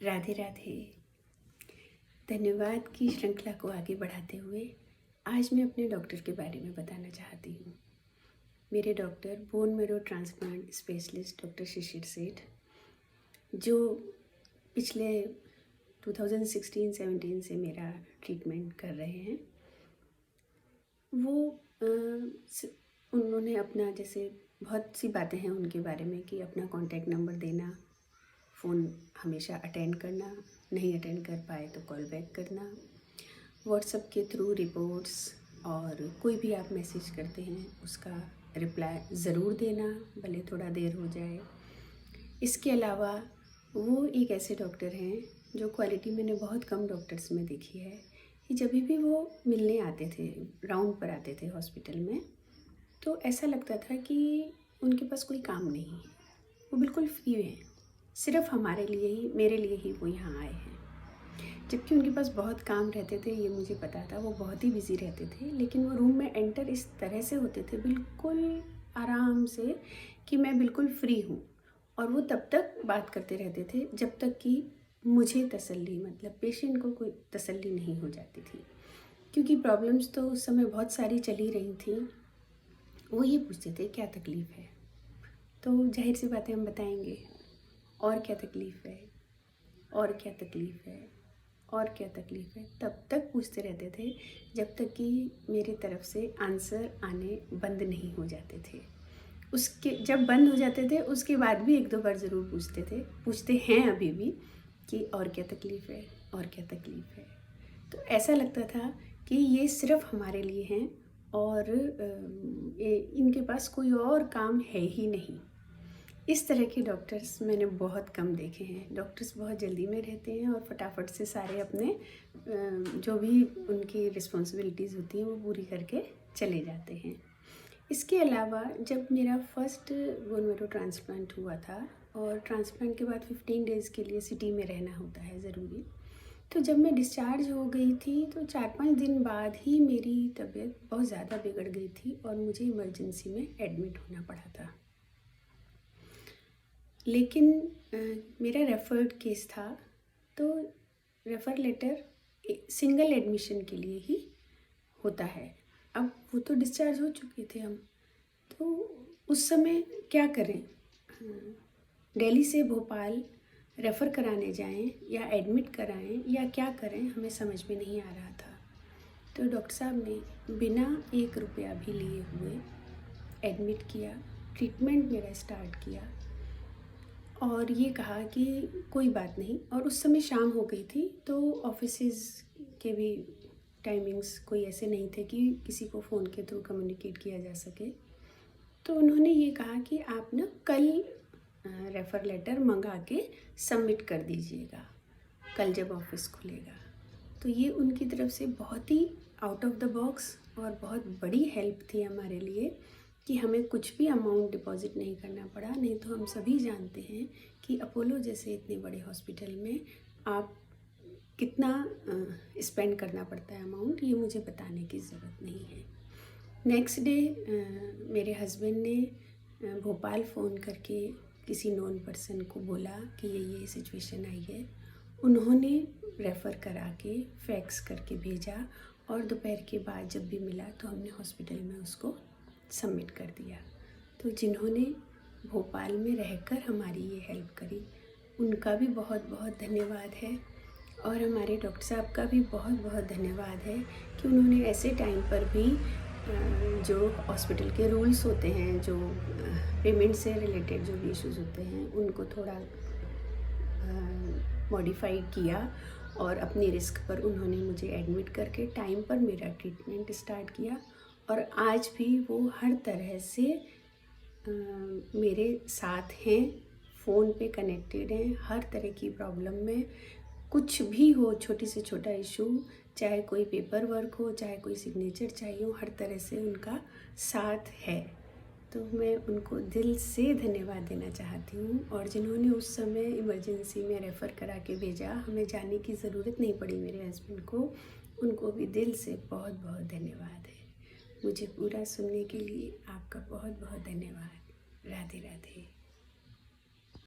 राधे राधे। धन्यवाद की श्रृंखला को आगे बढ़ाते हुए आज मैं अपने डॉक्टर के बारे में बताना चाहती हूँ। मेरे doctor bone marrow transplant specialist doctor Shishir Seth, जो पिछले 2016-17 से मेरा ट्रीटमेंट कर रहे हैं, वो उन्होंने अपना, जैसे बहुत सी बातें हैं उनके बारे में कि अपना कॉन्टैक्ट नंबर देना, फ़ोन हमेशा अटेंड करना, नहीं अटेंड कर पाए तो कॉल बैक करना, व्हाट्सएप के थ्रू रिपोर्ट्स और कोई भी आप मैसेज करते हैं उसका रिप्लाई ज़रूर देना, भले थोड़ा देर हो जाए। इसके अलावा वो एक ऐसे डॉक्टर हैं जो क्वालिटी मैंने बहुत कम डॉक्टर्स में देखी है कि जब भी वो मिलने आते थे, राउंड पर आते थे हॉस्पिटल में, तो ऐसा लगता था कि उनके पास कोई काम नहीं है, वो बिल्कुल फ्री हैं, सिर्फ हमारे लिए ही, मेरे लिए ही वो यहाँ आए हैं। जबकि उनके पास बहुत काम रहते थे, ये मुझे पता था, वो बहुत ही बिज़ी रहते थे, लेकिन वो रूम में एंटर इस तरह से होते थे बिल्कुल आराम से कि मैं बिल्कुल फ्री हूँ, और वो तब तक बात करते रहते थे जब तक कि मुझे तसल्ली, मतलब पेशेंट को कोई तसल्ली नहीं हो जाती थी, क्योंकि प्रॉब्लम्स तो उस समय बहुत सारी चली रही थी। वो ये पूछते थे क्या तकलीफ़ है, तो जाहिर सी बातें हम बताएंगे, और क्या तकलीफ़ है, और क्या तकलीफ़ है, और क्या तकलीफ़ है, तब तक पूछते रहते थे जब तक कि मेरी तरफ से आंसर आने बंद नहीं हो जाते थे। उसके जब बंद हो जाते थे उसके बाद भी एक दो बार ज़रूर पूछते हैं अभी भी कि और क्या तकलीफ़ है, और क्या तकलीफ़ है। तो ऐसा लगता था कि ये सिर्फ हमारे लिए हैं और इनके पास कोई और काम है ही नहीं। इस तरह के डॉक्टर्स मैंने बहुत कम देखे हैं। डॉक्टर्स बहुत जल्दी में रहते हैं और फटाफट से सारे अपने जो भी उनकी रिस्पॉन्सिबिलिटीज़ होती हैं वो पूरी करके चले जाते हैं। इसके अलावा जब मेरा फर्स्ट बोन मैरो ट्रांसप्लांट हुआ था, और ट्रांसप्लांट के बाद 15 डेज़ के लिए सिटी में रहना होता है ज़रूरी, तो जब मैं डिस्चार्ज हो गई थी तो 4-5 दिन बाद ही मेरी तबीयत बहुत ज़्यादा बिगड़ गई थी और मुझे इमरजेंसी में एडमिट होना पड़ा था। लेकिन मेरा रेफर्ड केस था, तो रेफ़र लेटर सिंगल एडमिशन के लिए ही होता है। अब वो तो डिस्चार्ज हो चुके थे हम, तो उस समय क्या करें, दिल्ली से भोपाल रेफ़र कराने जाएं या एडमिट कराएं या क्या करें, हमें समझ में नहीं आ रहा था। तो डॉक्टर साहब ने बिना 1 रुपया भी लिए हुए एडमिट किया, ट्रीटमेंट मेरा स्टार्ट किया और ये कहा कि कोई बात नहीं। और उस समय शाम हो गई थी, तो ऑफिसेज़ के भी टाइमिंग्स कोई ऐसे नहीं थे कि किसी को फ़ोन के थ्रू कम्युनिकेट किया जा सके। तो उन्होंने ये कहा कि आप ना कल रेफ़र लेटर मंगा के सबमिट कर दीजिएगा, कल जब ऑफिस खुलेगा। तो ये उनकी तरफ से बहुत ही आउट ऑफ द बॉक्स और बहुत बड़ी हेल्प थी हमारे लिए कि हमें कुछ भी अमाउंट डिपॉज़िट नहीं करना पड़ा। नहीं तो हम सभी जानते हैं कि अपोलो जैसे इतने बड़े हॉस्पिटल में आप कितना स्पेंड करना पड़ता है अमाउंट, ये मुझे बताने की ज़रूरत नहीं है। नेक्स्ट डे मेरे हस्बैंड ने भोपाल फ़ोन करके किसी नोन पर्सन को बोला कि ये सिचुएशन आई है। उन्होंने रेफ़र करा के फैक्स करके भेजा और दोपहर के बाद जब भी मिला तो हमने हॉस्पिटल में उसको सबमिट कर दिया। तो जिन्होंने भोपाल में रहकर हमारी ये हेल्प करी, उनका भी बहुत बहुत धन्यवाद है। और हमारे डॉक्टर साहब का भी बहुत बहुत धन्यवाद है कि उन्होंने ऐसे टाइम पर भी जो हॉस्पिटल के रूल्स होते हैं, जो पेमेंट से रिलेटेड जो भी इश्यूज़ होते हैं, उनको थोड़ा मॉडिफाई किया और अपनी रिस्क पर उन्होंने मुझे एडमिट करके टाइम पर मेरा ट्रीटमेंट स्टार्ट किया। और आज भी वो हर तरह से मेरे साथ हैं, फ़ोन पे कनेक्टेड हैं। हर तरह की प्रॉब्लम में, कुछ भी हो, छोटी से छोटा इशू, चाहे कोई पेपर वर्क हो, चाहे कोई सिग्नेचर चाहिए हो, हर तरह से उनका साथ है। तो मैं उनको दिल से धन्यवाद देना चाहती हूँ। और जिन्होंने उस समय इमरजेंसी में रेफ़र करा के भेजा, हमें जाने की ज़रूरत नहीं पड़ी मेरे हस्बैंड को, उनको भी दिल से बहुत बहुत धन्यवाद है। मुझे पूरा सुनने के लिए आपका बहुत बहुत धन्यवाद। राधे राधे।